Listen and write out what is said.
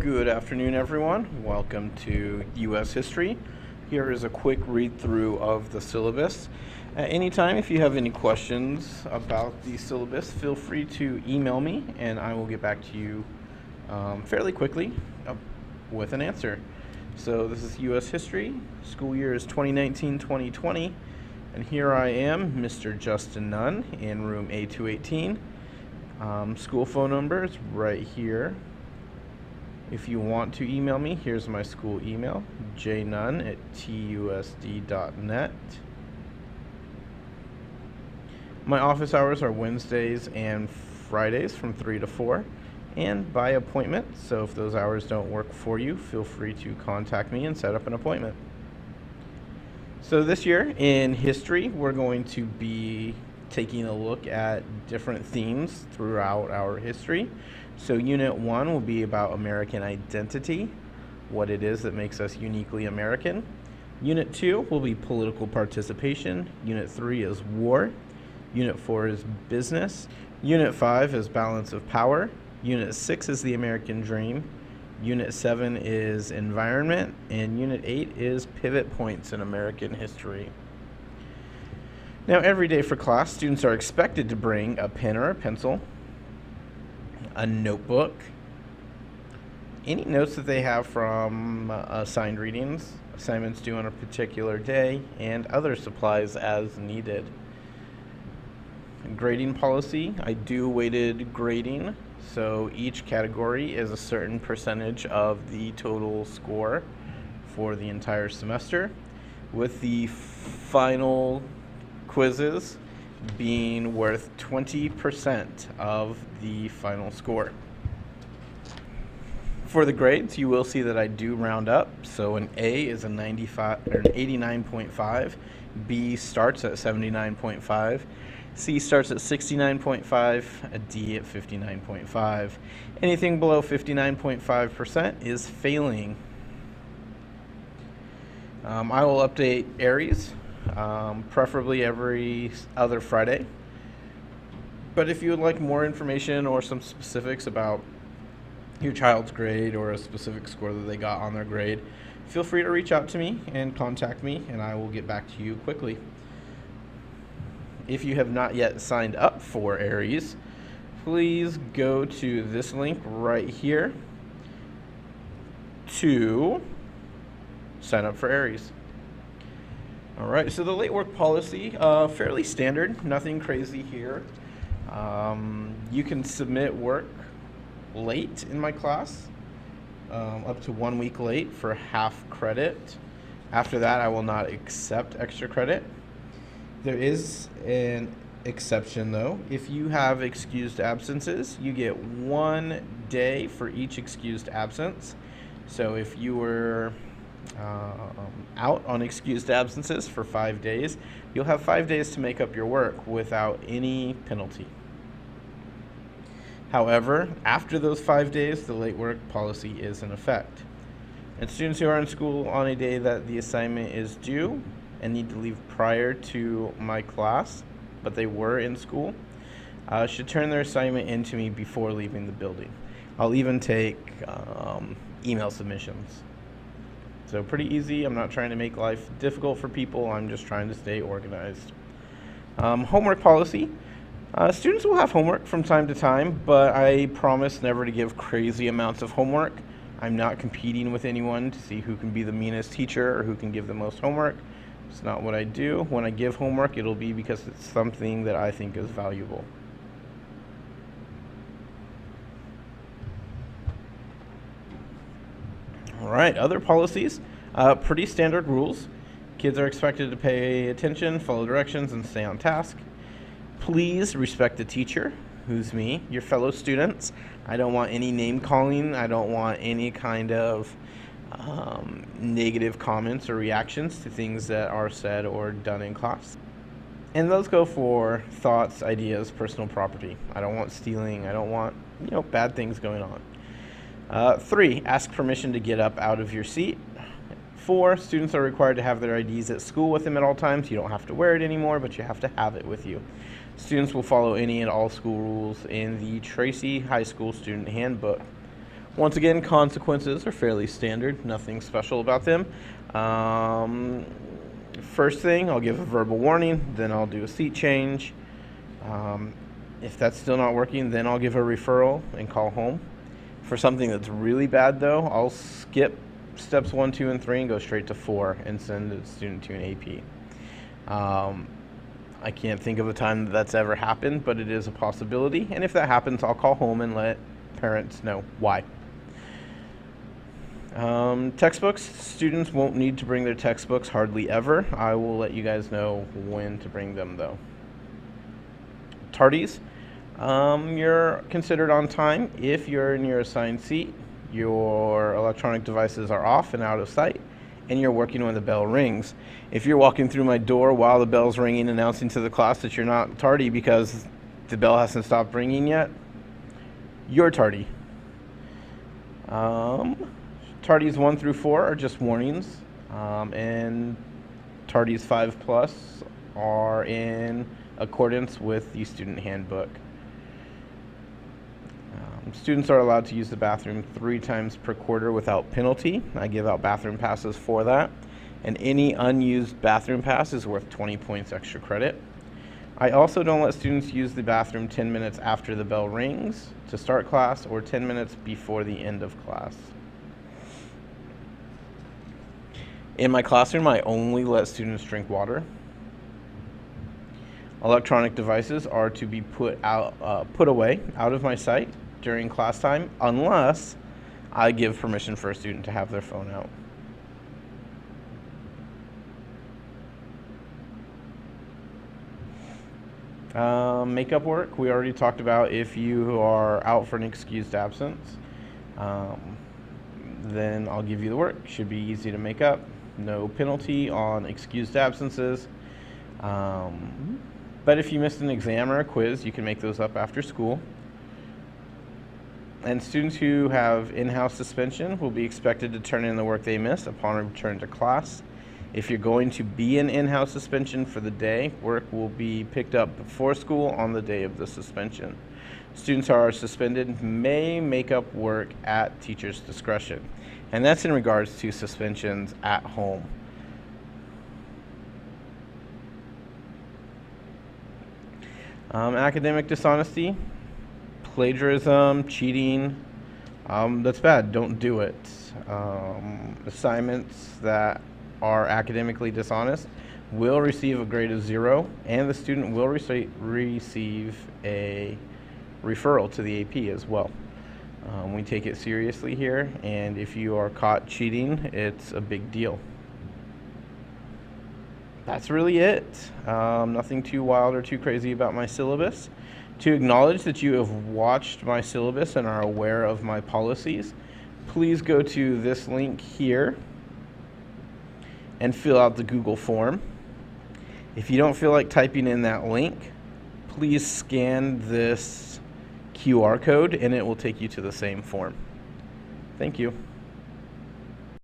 Good afternoon, everyone. Welcome to U.S. History. Here is a quick read-through of the syllabus. At any time, if you have any questions about the syllabus, feel free to email me, and I will get back to you fairly quickly with an answer. So this is U.S. History. School year is 2019-2020, and here I am, Mr. Justin Nunn, in room A218. School phone number is right here. If you want to email me, here's my school email, jnunn@tusd.net. My office hours are Wednesdays and Fridays from 3 to 4 and by appointment. So if those hours don't work for you, feel free to contact me and set up an appointment. So this year in history, we're going to be taking a look at different themes throughout our history. So Unit 1 will be about American identity, what it is that makes us uniquely American. Unit 2 will be political participation. Unit 3 is war. Unit 4 is business. Unit 5 is balance of power. Unit 6 is the American dream. Unit 7 is environment. And Unit 8 is pivot points in American history. Now, every day for class, students are expected to bring a pen or a pencil, a notebook, any notes that they have from assigned readings, assignments due on a particular day, and other supplies as needed. Grading policy, I do weighted grading, so each category is a certain percentage of the total score for the entire semester, with the final quizzes being worth 20% of the final score. For the grades, you will see that I do round up. So an A is a 95 or an 89.5, B starts at 79.5, C starts at 69.5, a D at 59.5. Anything below 59.5% is failing. I will update Aries, preferably every other Friday. But if you would like more information or some specifics about your child's grade or a specific score that they got on their grade, feel free to reach out to me and contact me, and I will get back to you quickly. If you have not yet signed up for Aries, please go to this link right here to sign up for Aries. All right, so the late work policy, fairly standard, nothing crazy here. You can submit work late in my class, up to 1 week late for half credit. After that, I will not accept extra credit. There is an exception though. If you have excused absences, you get 1 day for each excused absence. So if you were out on excused absences for 5 days, you'll have 5 days to make up your work without any penalty. However, after those 5 days, the late work policy is in effect. And students who are in school on a day that the assignment is due and need to leave prior to my class, but they were in school, should turn their assignment in to me before leaving the building. I'll even take email submissions. So pretty easy. I'm not trying to make life difficult for people. I'm just trying to stay organized. Homework policy. Students will have homework from time to time, but I promise never to give crazy amounts of homework. I'm not competing with anyone to see who can be the meanest teacher or who can give the most homework. It's not what I do. When I give homework, it'll be because it's something that I think is valuable. All right, other policies, pretty standard rules. Kids are expected to pay attention, follow directions, and stay on task. Please respect the teacher, who's me, your fellow students. I don't want any name calling. I don't want any kind of negative comments or reactions to things that are said or done in class. And those go for thoughts, ideas, personal property. I don't want stealing. I don't want, bad things going on. 3, ask permission to get up out of your seat. 4, students are required to have their IDs at school with them at all times. You don't have to wear it anymore, but you have to have it with you. Students will follow any and all school rules in the Tracy High School Student Handbook. Once again, consequences are fairly standard, nothing special about them. First thing, I'll give a verbal warning, then I'll do a seat change. If that's still not working, then I'll give a referral and call home. For something that's really bad, though, I'll skip steps 1, 2, and 3 and go straight to 4 and send the student to an AP. I can't think of a time that that's ever happened, but it is a possibility. And if that happens, I'll call home and let parents know why. Textbooks, students won't need to bring their textbooks hardly ever. I will let you guys know when to bring them, though. Tardies, you're considered on time if you're in your assigned seat, your electronic devices are off and out of sight, and you're working when the bell rings. If you're walking through my door while the bell's ringing, announcing to the class that you're not tardy because the bell hasn't stopped ringing yet, you're tardy. Tardies 1 through 4 are just warnings, and tardies 5+ are in accordance with the student handbook. Students are allowed to use the bathroom 3 times per quarter without penalty. I give out bathroom passes for that, and any unused bathroom pass is worth 20 points extra credit. I also don't let students use the bathroom 10 minutes after the bell rings to start class or 10 minutes before the end of class. In my classroom, I only let students drink water. Electronic devices are to be put away out of my sight during class time unless I give permission for a student to have their phone out. Makeup work, we already talked about. If you are out for an excused absence, then I'll give you the work. Should be easy to make up. No penalty on excused absences. But if you missed an exam or a quiz, you can make those up after school. And students who have in-house suspension will be expected to turn in the work they missed upon return to class. If you're going to be in in-house suspension for the day, work will be picked up before school on the day of the suspension. Students who are suspended may make up work at teacher's discretion. And that's in regards to suspensions at home. Academic dishonesty, plagiarism, cheating, that's bad. Don't do it. Assignments that are academically dishonest will receive a grade of 0, and the student will receive a referral to the AP as well. We take it seriously here, and if you are caught cheating, it's a big deal. That's really it. Nothing too wild or too crazy about my syllabus. To acknowledge that you have watched my syllabus and are aware of my policies, please go to this link here and fill out the Google form. If you don't feel like typing in that link, please scan this QR code and it will take you to the same form. Thank you.